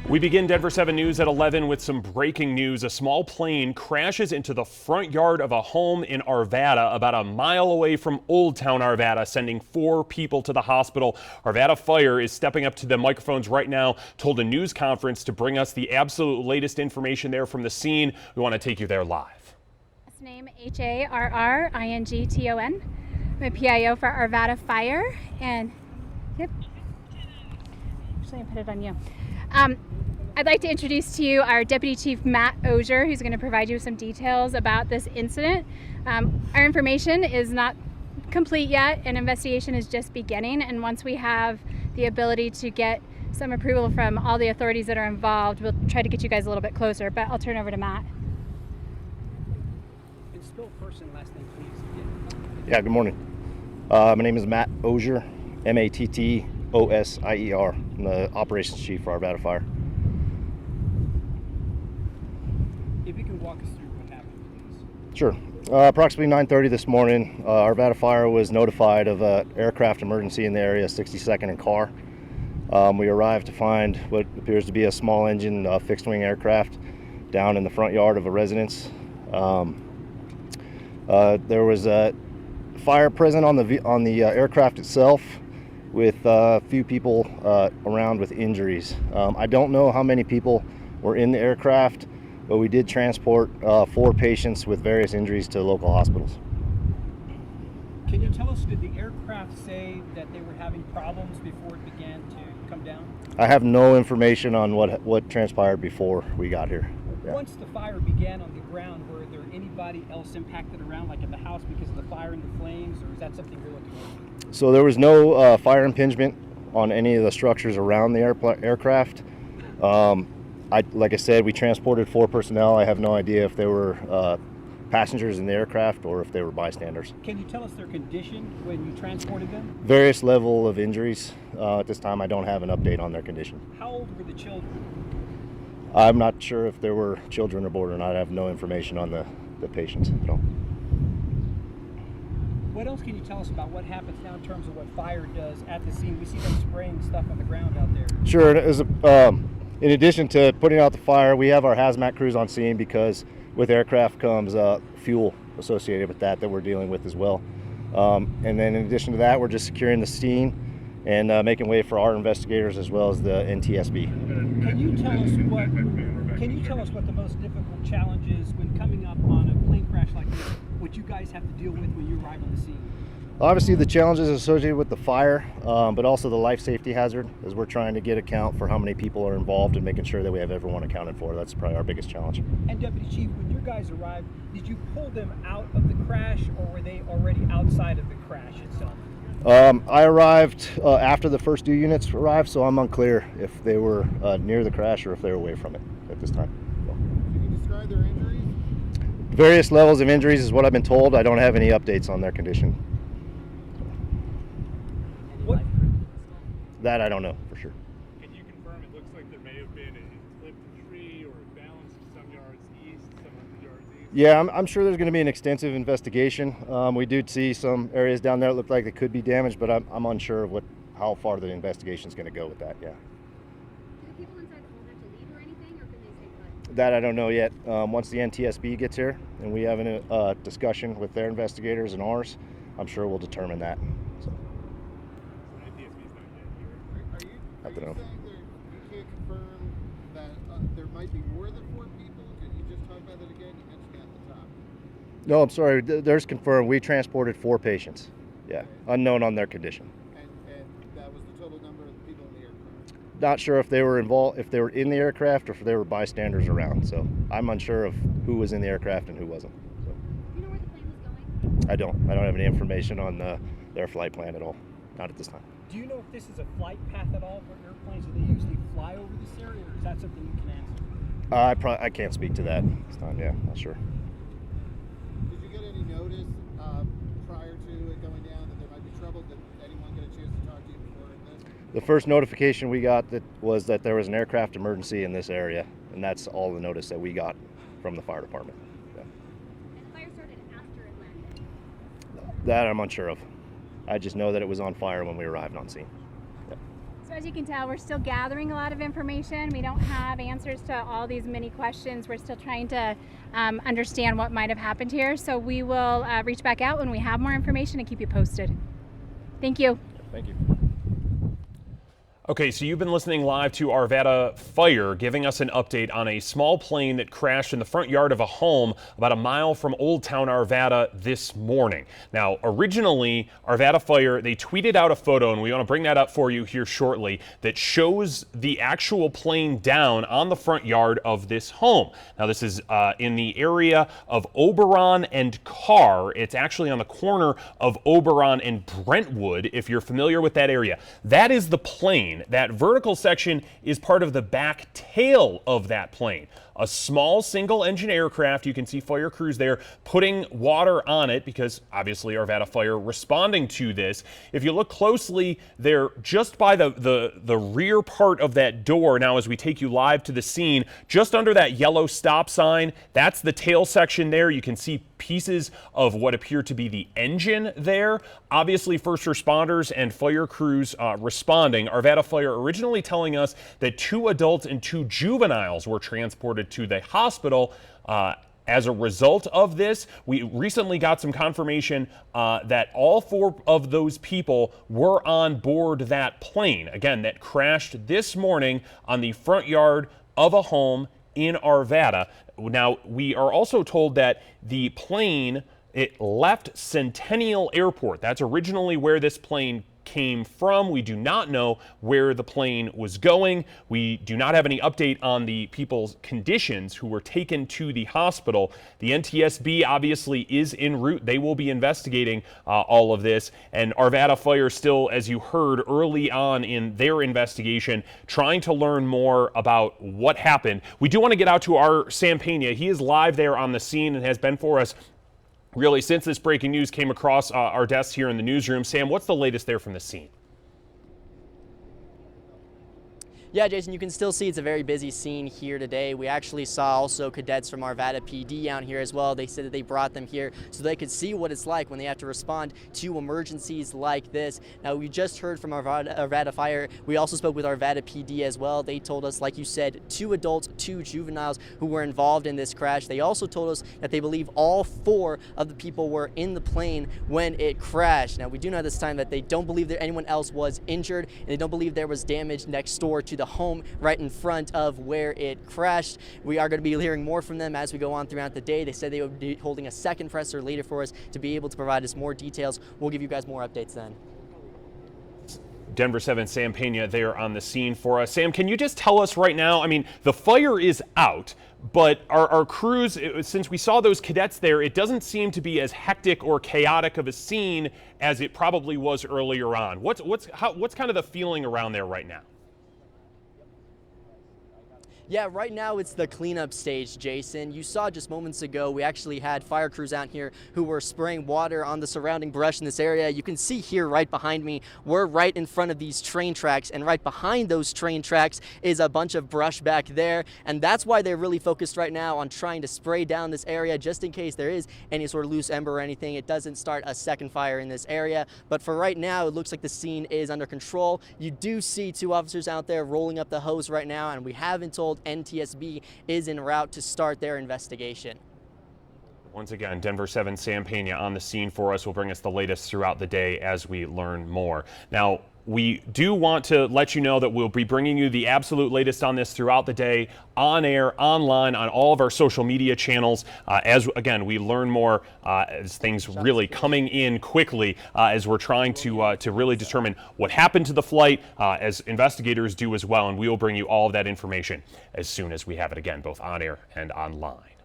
We begin Denver 7 News at 11 with some breaking news. A small plane crashes into the front yard of a home in Arvada, about a mile away from Old Town Arvada, sending 4 people to the hospital. Arvada Fire is stepping up to the microphones right now, told a news conference to bring us the absolute latest information there from the scene. We want to take you there live. Last name Harrington. I'm a PIO for Arvada Fire, and yep. Actually, I put it on you. I'd like to introduce to you our Deputy Chief Matt Osier, who's going to provide you with some details about this incident. Our information is not complete yet, and investigation is just beginning. And once we have the ability to get some approval from all the authorities that are involved, we'll try to get you guys a little bit closer. But I'll turn over to Matt. And spell first and last name, please. Yeah, good morning. My name is Matt Osier, Mattosier. I'm the Operations Chief for Arvada Fire. If you can walk us through what happened, please. Sure. Approximately 9:30 this morning, Arvada Fire was notified of an aircraft emergency in the area, 62nd and Carr. We arrived to find what appears to be a small engine fixed-wing aircraft down in the front yard of a residence. There was a fire present on the aircraft itself, with a few people around with injuries. I don't know how many people were in the aircraft, but we did transport 4 patients with various injuries to local hospitals. Can you tell us, did the aircraft say that they were having problems before it began to come down? I have no information on what transpired before we got here. Yeah. Once the fire began on the ground, were there anybody else impacted around, like at the house, because of the fire and the flames, or is that something you're looking at? So there was no fire impingement on any of the structures around the aircraft. Like I said, we transported 4 personnel. I have no idea if they were passengers in the aircraft or if they were bystanders. Can you tell us their condition when you transported them? Various level of injuries. At this time, I don't have an update on their condition. How old were the children? I'm not sure if there were children aboard or not. I have no information on the patients at all. What else can you tell us about what happens now in terms of what fire does at the scene? We see them spraying stuff on the ground out there. Sure. In addition to putting out the fire, we have our hazmat crews on scene because with aircraft comes fuel associated with that we're dealing with as well. And then in addition to that, we're just securing the scene and making way for our investigators as well as the NTSB. Can you tell us what the most difficult challenge is when coming up on a plane crash like this, what you guys have to deal with when you arrive on the scene? Obviously, the challenges associated with the fire, but also the life safety hazard, as we're trying to get account for how many people are involved and making sure that we have everyone accounted for. That's probably our biggest challenge. And Deputy Chief, when your guys arrived, did you pull them out of the crash, or were they already outside of the crash itself? I arrived after the first 2 units arrived, so I'm unclear if they were near the crash or if they were away from it at this time. Can you describe their injuries? Various levels of injuries is what I've been told. I don't have any updates on their condition. What? That I don't know for sure. Can you confirm it looks like there may have been a flipped tree or a balance some yards east, some 100 yards east? Yeah, I'm sure there's going to be an extensive investigation. We do see some areas down there that look like they could be damaged, but I'm unsure of how far the investigation is going to go with that. Yeah. Do the people inside the home have to leave or anything, or can they stay put? That I don't know yet. Once the NTSB gets here and we have a discussion with their investigators and ours, I'm sure we'll determine that. So. Are you saying you can't confirm that there might be more than 4 people? Could you just talk about that again? You mentioned that at the top. No, I'm sorry. There's confirmed. We transported 4 patients. Yeah, unknown on their condition. And that was the total number of people in the aircraft? Not sure if they were involved, if they were in the aircraft, or if they were bystanders around. So I'm unsure of who was in the aircraft and who wasn't. So. Do you know where the plane was going? I don't have any information on their flight plan at all. Not at this time. Do you know if this is a flight path at all for airplanes? Do they usually fly over this area, or is that something you can answer? I can't speak to that this time. Yeah, not sure. Did you get any notice prior to it going down that there might be trouble? Did anyone get a chance to talk to you before this? The first notification we got was that there was an aircraft emergency in this area, and that's all the notice that we got from the fire department. Yeah. And the fire started after it landed? That I'm unsure of. I just know that it was on fire when we arrived on scene. Yeah. So As you can tell, we're still gathering a lot of information. We don't have answers to all these many questions. We're still trying to understand what might have happened here. So we will reach back out when we have more information and keep you posted. Thank you. Thank you. Okay, so you've been listening live to Arvada Fire, giving us an update on a small plane that crashed in the front yard of a home about a mile from Old Town Arvada this morning. Now, originally, Arvada Fire, they tweeted out a photo, and we want to bring that up for you here shortly, that shows the actual plane down on the front yard of this home. Now, this is in the area of Oberon and Carr. It's actually on the corner of Oberon and Brentwood, if you're familiar with that area. That is the plane. That vertical section is part of the back tail of that plane. A small single-engine aircraft. You can see fire crews there putting water on it because obviously Arvada Fire responding to this. If you look closely, they're just by the rear part of that door. Now, as we take you live to the scene, just under that yellow stop sign, that's the tail section there. You can see pieces of what appear to be the engine there. Obviously, first responders and fire crews responding. Arvada Fire originally telling us that 2 adults and 2 juveniles were transported to the hospital. As a result of this, we recently got some confirmation that all 4 of those people were on board that plane. Again, that crashed this morning on the front yard of a home in Arvada. Now, we are also told that the plane, it left Centennial Airport. That's originally where this plane came from. We do not know where the plane was going. We do not have any update on the people's conditions who were taken to the hospital. The NTSB obviously is en route. They will be investigating all of this. And Arvada Fire still, as you heard early on in their investigation, trying to learn more about what happened. We do want to get out to our Sam Pena. He is live there on the scene and has been for us really since this breaking news came across our desks here in the newsroom. Sam, what's the latest there from the scene? Yeah, Jason, you can still see it's a very busy scene here today. We actually saw also cadets from Arvada PD out here as well. They said that they brought them here so they could see what it's like when they have to respond to emergencies like this. Now, we just heard from Arvada Fire. We also spoke with Arvada PD as well. They told us, like you said, 2 adults, 2 juveniles who were involved in this crash. They also told us that they believe all 4 of the people were in the plane when it crashed. Now, we do know this time that they don't believe that anyone else was injured, and they don't believe there was damage next door to the home right in front of where it crashed. We are going to be hearing more from them as we go on throughout the day. They said they would be holding a second presser later for us to be able to provide us more details. We'll give you guys more updates then. Denver 7 Sam Pena there on the scene for us. Sam, can you just tell us right now, I mean, the fire is out, but our crews, since we saw those cadets there, it doesn't seem to be as hectic or chaotic of a scene as it probably was earlier on. What's kind of the feeling around there right now? Yeah, right now it's the cleanup stage, Jason. You saw just moments ago, we actually had fire crews out here who were spraying water on the surrounding brush in this area. You can see here right behind me, we're right in front of these train tracks, and right behind those train tracks is a bunch of brush back there, and that's why they're really focused right now on trying to spray down this area just in case there is any sort of loose ember or anything. It doesn't start a second fire in this area, but for right now, it looks like the scene is under control. You do see 2 officers out there rolling up the hose right now, and we haven't told NTSB is en route to start their investigation. Once again, Denver 7 Sam Pena on the scene for us will bring us the latest throughout the day as we learn more. Now, we do want to let you know that we'll be bringing you the absolute latest on this throughout the day, on air, online, on all of our social media channels. As again, we learn more as things really coming in quickly as we're trying to really determine what happened to the flight, as investigators do as well. And we will bring you all of that information as soon as we have it again, both on air and online.